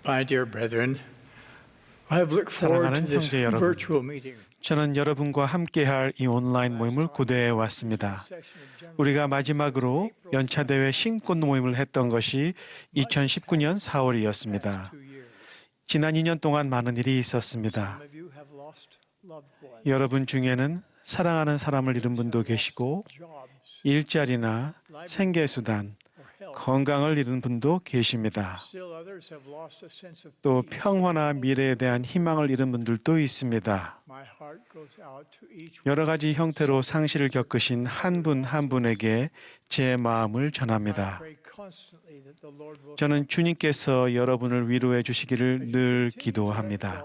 My dear brethren, I have looked forward to 사랑하는 this 형제 여러분, virtual meeting. 저는 여러분과 함께할 이 온라인 모임을 고대해 왔습니다. 우리가 마지막으로 연차 대회 신꽃 모임을 했던 것이 2019년 4월이었습니다. 지난 2년 동안 많은 일이 있었습니다. 여러분 중에는 사랑하는 사람을 잃은 분도 계시고 일자리나 생계수단, 건강을 잃은 분도 계십니다. 또 평화나 미래에 대한 희망을 잃은 분들도 있습니다. 여러 가지 형태로 상실을 겪으신 한 분 한 분에게 제 마음을 전합니다. 저는 주님께서 여러분을 위로해 주시기를 늘 기도합니다.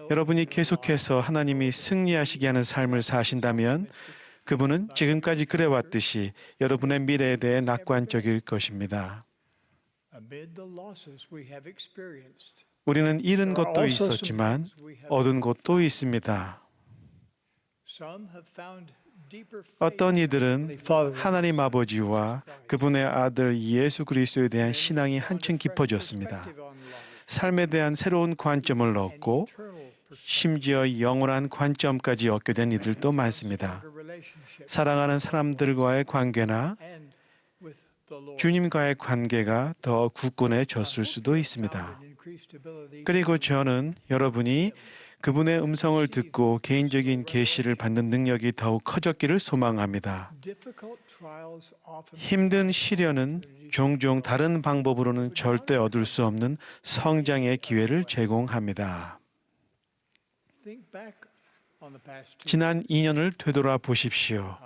여러분이 계속해서 하나님이 승리하시게 하는 삶을 사신다면 그분은 지금까지 그래왔듯이 여러분의 미래에 대해 낙관적일 것입니다. 우리는 잃은 것도 있었지만 얻은 것도 있습니다. 어떤 이들은 하나님 아버지와 그분의 아들 예수 그리스도에 대한 신앙이 한층 깊어졌습니다. 삶에 대한 새로운 관점을 얻고 심지어 영원한 관점까지 얻게 된 이들도 많습니다. 사랑하는 사람들과의 관계나 주님과의 관계가 더 굳건해졌을 수도 있습니다. 그리고 저는 여러분이 그분의 음성을 듣고 개인적인 계시를 받는 능력이 더욱 커졌기를 소망합니다. 힘든 시련은 종종 다른 방법으로는 절대 얻을 수 없는 성장의 기회를 제공합니다. 지난 2년을 되돌아 보십시오.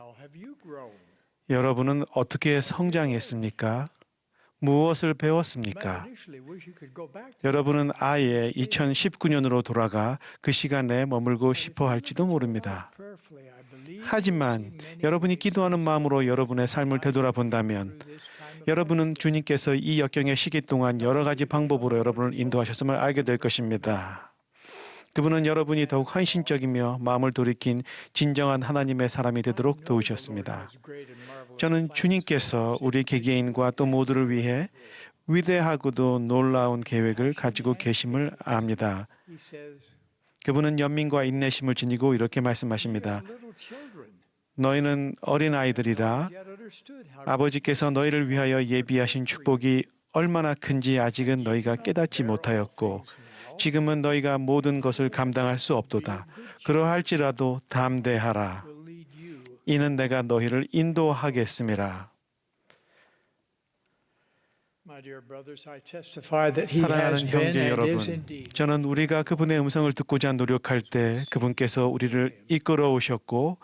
여러분은 어떻게 성장했습니까? 무엇을 배웠습니까? 여러분은 아예 2019년으로 돌아가 그 시간에 머물고 싶어 할지도 모릅니다. 하지만 여러분이 기도하는 마음으로 여러분의 삶을 되돌아본다면 여러분은 주님께서 이 역경의 시기 동안 여러 가지 방법으로 여러분을 인도하셨음을 알게 될 것입니다. 그분은 여러분이 더욱 헌신적이며 마음을 돌이킨 진정한 하나님의 사람이 되도록 도우셨습니다. 저는 주님께서 우리 개개인과 또 모두를 위해 위대하고도 놀라운 계획을 가지고 계심을 압니다. 그분은 연민과 인내심을 지니고 이렇게 말씀하십니다. 너희는 어린아이들이라 아버지께서 너희를 위하여 예비하신 축복이 얼마나 큰지 아직은 너희가 깨닫지 못하였고 지금은 너희가 모든 것을 감당할 수 없도다. 그러할지라도 담대하라. 이는 내가 너희를 인도하겠음이라. 사랑하는 형제 여러분, 저는 우리가 그분의 음성을 듣고자 노력할 때 그분께서 우리를 이끌어 오셨고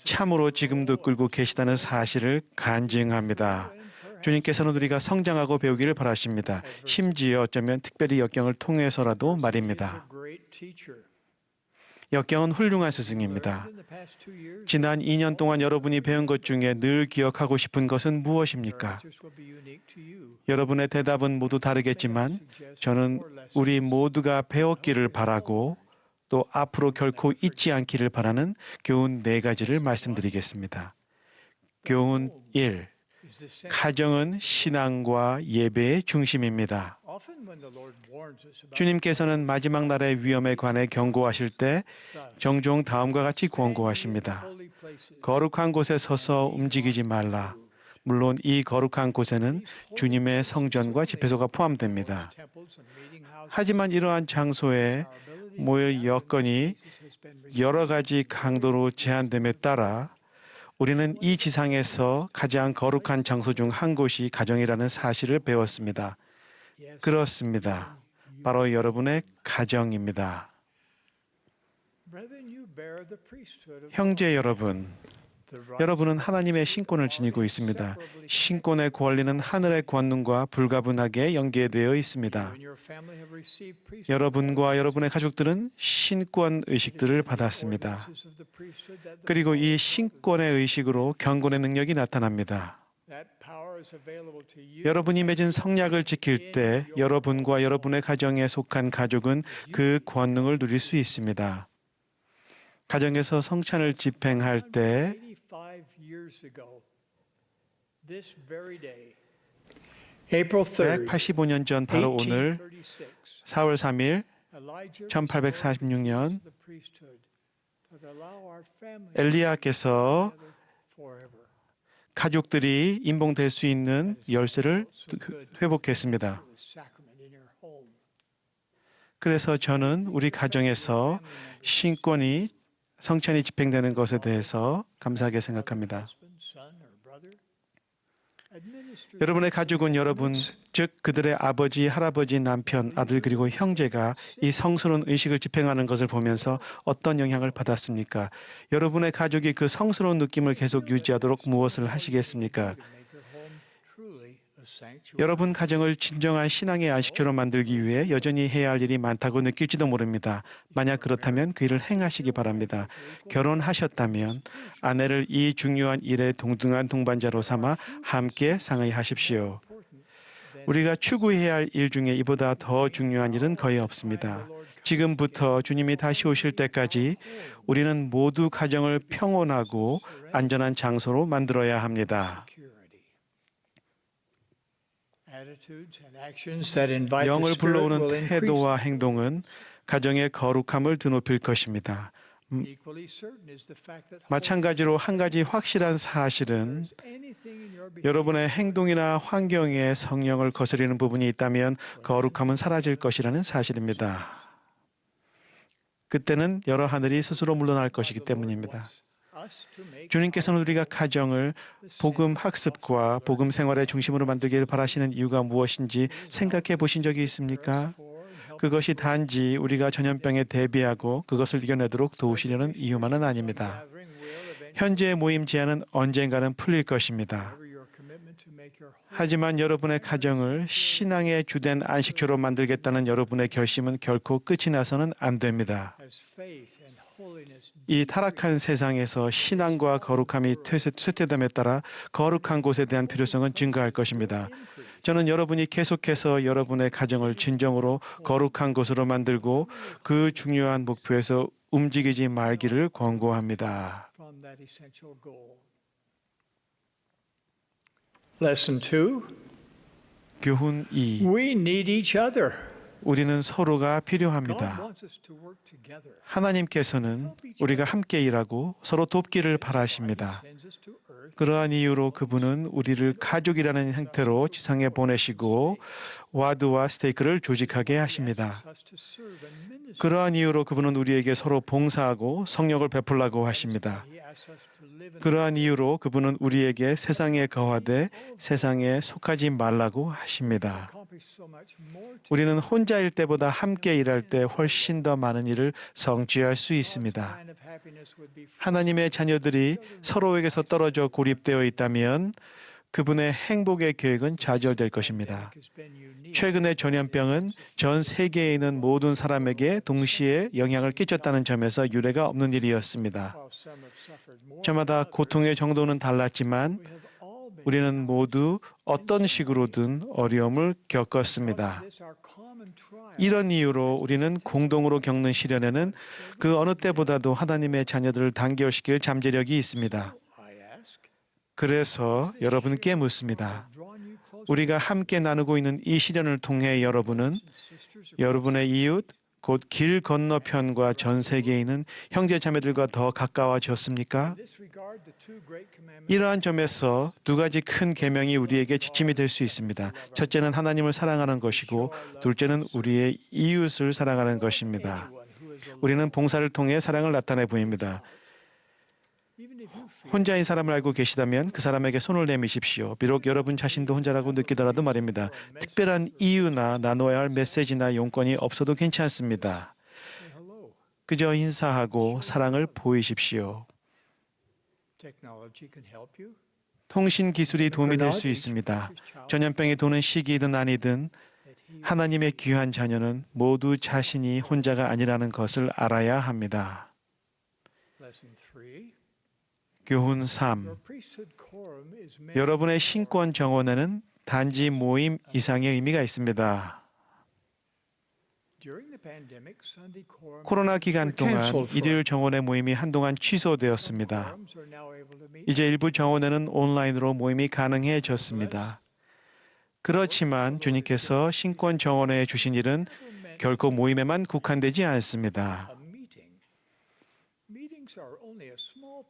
참으로 지금도 끌고 계시다는 사실을 간증합니다. 주님께서는 우리가 성장하고 배우기를 바라십니다. 심지어 어쩌면 특별히 역경을 통해서라도 말입니다. 역경은 훌륭한 스승입니다. 지난 2년 동안 여러분이 배운 것 중에 늘 기억하고 싶은 것은 무엇입니까? 여러분의 대답은 모두 다르겠지만 저는 우리 모두가 배웠기를 바라고 또 앞으로 결코 잊지 않기를 바라는 교훈 4가지를 말씀드리겠습니다. 교훈 1. 가정은 신앙과 예배의 중심입니다. 주님께서는 마지막 날의 위험에 관해 경고하실 때 종종 다음과 같이 권고하십니다. 거룩한 곳에 서서 움직이지 말라. 물론 이 거룩한 곳에는 주님의 성전과 집회소가 포함됩니다. 하지만 이러한 장소에 모일 여건이 여러 가지 강도로 제한됨에 따라 우리는 이 지상에서 가장 거룩한 장소 중 한 곳이 가정이라는 사실을 배웠습니다. 그렇습니다. 바로 여러분의 가정입니다. 형제 여러분, 여러분은 하나님의 신권을 지니고 있습니다. 신권의 권리는 하늘의 권능과 불가분하게 연계되어 있습니다. 여러분과 여러분의 가족들은 신권 의식들을 받았습니다. 그리고 이 신권의 의식으로 경건의 능력이 나타납니다. 여러분이 맺은 성약을 지킬 때 여러분과 여러분의 가정에 속한 가족은 그 권능을 누릴 수 있습니다. 가정에서 성찬을 집행할 때 April 3rd, 185년 전 바로 오늘 1836, 4월 3일 Elijah 1846년 the priesthood to allow our family 엘리야께서 together forever. 가족들이 임봉될 수 있는 열쇠를 회복했습니다. The sacrament in your home. 그래서 저는 우리 가정에서 신권이 성찬이 집행되는 것에 대해서 감사하게 생각합니다. Husband, son, or brother. Administer 여러분의 가족은 여러분, 즉 그들의 아버지, 할아버지, 남편, 아들 그리고 형제가 이 성스러운 의식을 집행하는 것을 보면서 어떤 영향을 받았습니까? 여러분의 가족이 그 성스러운 느낌을 계속 유지하도록 무엇을 하시겠습니까? to make your home truly a sanctuary. 여러분 가정을 진정한 신앙의 안식처로 만들기 위해 여전히 해야 할 일이 많다고 느낄지도 모릅니다. 만약 그렇다면 그 일을 행하시기 바랍니다. 결혼하셨다면 아내를 이 중요한 일에 동등한 동반자로 삼아 함께 상의하십시오. 우리가 추구해야 할 일 중에 이보다 더 중요한 일은 거의 없습니다. 지금부터 주님이 다시 오실 때까지 우리는 모두 가정을 평온하고 안전한 장소로 만들어야 합니다. Security. Attitudes and actions that invite the 영을 Spirit 불러오는 will increase. 태도와 행동은 가정의 거룩함을 드높일 것입니다. Equally certain is the fact that 마찬가지로 한 가지 확실한 사실은 anything in your behavior 여러분의 행동이나 환경에 성령을 거스리는 부분이 있다면 거룩함은 사라질 것이라는 사실입니다. 그때는 여러 하늘이 스스로 물러날 것이기 때문입니다. us to make 주님께서는 우리가 가정을 복음 학습과 복음 생활의 중심으로 만들기를 바라시는 이유가 무엇인지 생각해 보신 적이 있습니까? for and help 그것이 단지 우리가 전염병에 대비하고 그것을 이겨내도록 도우시려는 이유만은 아닙니다. gathering will eventually 현재의 모임 제한은 언젠가는 풀릴 것입니다. cover your commitment to make your home 하지만 여러분의 가정을 신앙의 주된 안식처로 만들겠다는 여러분의 결심은 결코 끝이 나서는 안 됩니다. as faith and holiness 이 타락한 세상에서 신앙과 거룩함이 쇠퇴됨에 따라 거룩한 곳에 대한 필요성은 증가할 것입니다. 저는 여러분이 계속해서 여러분의 가정을 진정으로 거룩한 곳으로 만들고 그 중요한 목표에서 움직이지 말기를 권고합니다. from that essential goal. Lesson 2. 교훈 2. We need each other. 우리는 서로가 God 필요합니다. wants us to work together. 하나님께서는 우리가 함께 일하고 서로 돕기를 바라십니다. Sends us to earth 그러한 이유로 그분은 우리를 가족이라는 형태로 지상에 보내시고 와드와 스테이크를 조직하게 하십니다. us to serve and minister. 그러한 이유로 그분은 우리에게 서로 봉사하고 성령을 베풀라고 하십니다. He asks us to live in 그러한 이유로 그분은 우리에게 세상에 거하되 세상에 속하지 말라고 하십니다. accomplish so much more to 우리는 혼자일 때보다 함께 일할 때 훨씬 더 많은 일을 성취할 수 있습니다. kind of happiness would be 하나님의 자녀들이 서로에게서 떨어져 고립되어 있다면 그분의 행복의 계획은 좌절될 것입니다. has been unique. 최근의 전염병은 전 세계에 있는 모든 사람에게 동시에 영향을 끼쳤다는 점에서 유례가 없는 일이었습니다. While some have suffered more, 저마다 고통의 정도는 달랐지만 we have all been 우리는 모두 어떤 식으로든 어려움을 겪었습니다. this our common trial. 이런 이유로 우리는 공동으로 겪는 시련에는 그 어느 때보다도 하나님의 자녀들을 단결시킬 잠재력이 있습니다. I ask, 그래서 여러분께 묻습니다. drawn you close 우리가 함께 나누고 있는 이 시련을 통해 여러분은 sisters 여러분의 이웃, 곧 길 건너편과 전 세계에 있는 형제 자매들과 더 가까워졌습니까? in this regard the two great commandments 이러한 점에서 두 가지 큰 계명이 우리에게 지침이 될 수 있습니다. 첫째는 하나님을 사랑하는 것이고 둘째는 우리의 이웃을 사랑하는 것입니다. one who is alone. 우리는 봉사를 통해 사랑을 나타내 보입니다. Even if you feel 혼자인 사람을 알고 계시다면 그 사람에게 손을 내미십시오. 비록 여러분 자신도 혼자라고 느끼더라도 말입니다. 특별한 이유나 나눠야 할 메시지나 용건이 없어도 괜찮습니다. hello, 그저 인사하고 사랑을 보이십시오. technology can help you. 통신 기술이 도움이 될 수 있습니다. 전염병이 도는 시기이든 아니든 That he 하나님의 귀한 자녀는 모두 자신이 혼자가 아니라는 것을 알아야 합니다. lesson 3. 교훈 3. Your priesthood quorum is meant 여러분의 신권 정원에는 단지 모임 이상의 의미가 있습니다. during the pandemic Sunday quorum 코로나 기간 동안 canceled for 일요일 정원의 모임이 한동안 취소되었습니다. quorums are now able to meet. 이제 일부 정원에는 온라인으로 모임이 가능해졌습니다. 그렇지만 주님께서 신권 정원에 주신 일은 결코 모임에만 국한되지 않습니다.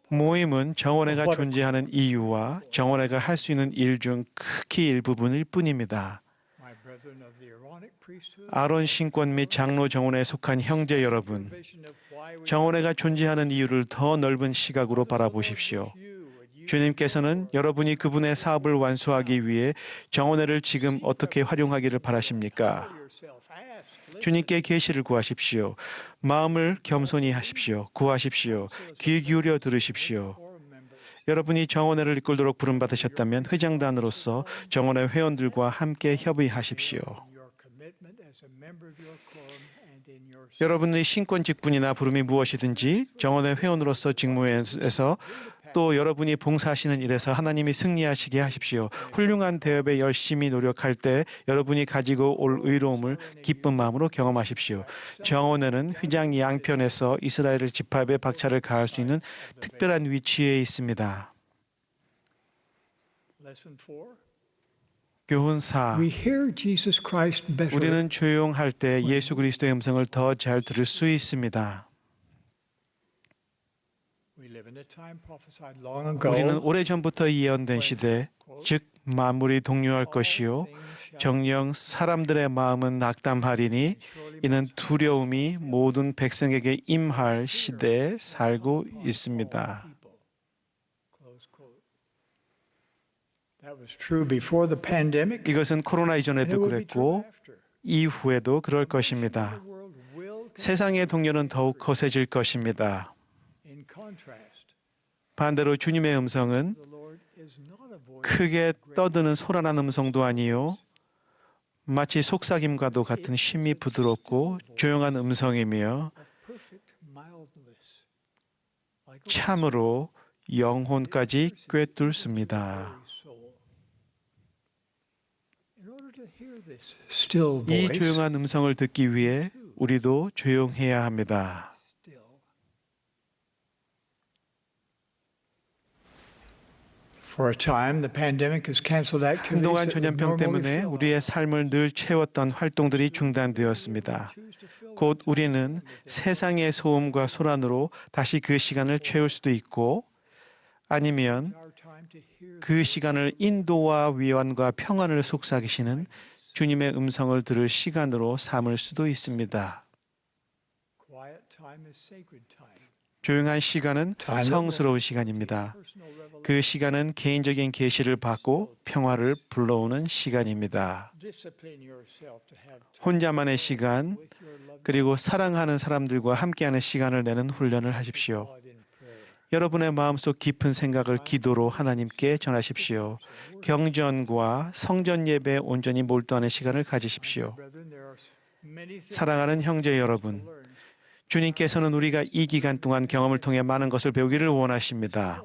모임은 정원회가 존재하는 이유와 정원회가 할 수 있는 일 중 극히 일부분일 뿐입니다. 아론 신권 및 장로 정원에 속한 형제 여러분, 정원회가 존재하는 이유를 더 넓은 시각으로 바라보십시오. 주님께서는 여러분이 그분의 사업을 완수하기 위해 정원회를 지금 어떻게 활용하기를 바라십니까? 주님께 계시를 구하십시오. 마음을 겸손히 하십시오. 구하십시오. 귀 기울여 들으십시오. 여러분이 정원회를 이끌도록 부름받으셨다면 회장단으로서 정원회 회원들과 함께 협의하십시오. 여러분의 신권 직분이나 부름이 무엇이든지 정원회 회원으로서 직무에서 또 여러분이 봉사하시는 일에서 하나님이 승리하시게 하십시오. 훌륭한 대업에 열심히 노력할 때 여러분이 가지고 올 의로움을 기쁜 마음으로 경험하십시오. 정원회는 휘장 양편에서 이스라엘의 지파에 박차를 가할 수 있는 특별한 위치에 있습니다. 교훈 4. 우리는 조용할 때 예수 그리스도의 음성을 더 잘 들을 수 있습니다. 우리는 오래전부터 예언된 시대, 즉 만물이 동요할 것이요 정녕 사람들의 마음은 낙담하리니 이는 두려움이 모든 백성에게 임할 시대에 살고 있습니다. 이것은 코로나 이전에도 그랬고 이후에도 그럴 것입니다. 세상의 동요는 더욱 거세질 것입니다. 반대로 주님의 음성은 크게 떠드는 소란한 음성도 아니요 마치 속삭임과도 같은 심히 부드럽고 조용한 음성이며 참으로 영혼까지 꿰뚫습니다. 이 조용한 음성을 듣기 위해 우리도 조용해야 합니다. 한동안 전염병 때문에 우리의 삶을 늘 채웠던 활동들이 중단되었습니다. 곧 우리는 세상의 소음과 소란으로 다시 그 시간을 채울 수도 있고 아니면 그 시간을 인도와 위안과 평안을 속삭이시는 주님의 음성을 들을 시간으로 삼을 수도 있습니다. 조용한 시간은 성스러운 시간입니다. 그 시간은 개인적인 계시를 받고 평화를 불러오는 시간입니다. 혼자만의 시간, 그리고 사랑하는 사람들과 함께하는 시간을 내는 훈련을 하십시오. 여러분의 마음속 깊은 생각을 기도로 하나님께 전하십시오. 경전과 성전 예배에 온전히 몰두하는 시간을 가지십시오. 사랑하는 형제 여러분, 주님께서는 우리가 이 기간 동안 경험을 통해 많은 것을 배우기를 원하십니다.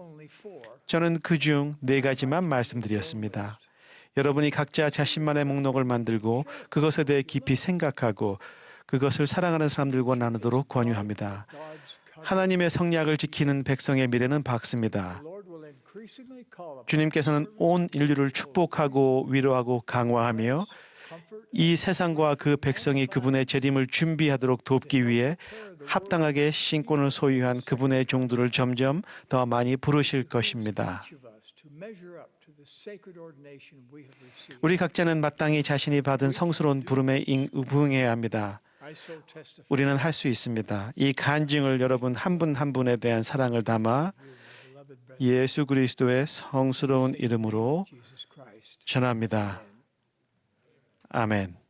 저는 그중 4가지만 말씀드렸습니다. 여러분이 각자 자신만의 목록을 만들고 그것에 대해 깊이 생각하고 그것을 사랑하는 사람들과 나누도록 권유합니다. 하나님의 성약을 지키는 백성의 미래는 밝습니다. 주님께서는 온 인류를 축복하고 위로하고 강화하며 이 세상과 그 백성이 그분의 재림을 준비하도록 돕기 위해 합당하게 신권을 소유한 그분의 종들을 점점 더 많이 부르실 것입니다. 우리 각자는 마땅히 자신이 받은 성스러운 부름에 부응해야 합니다. 우리는 할 수 있습니다. 이 간증을 여러분 한 분 한 분에 대한 사랑을 담아 예수 그리스도의 성스러운 이름으로 전합니다. 아멘.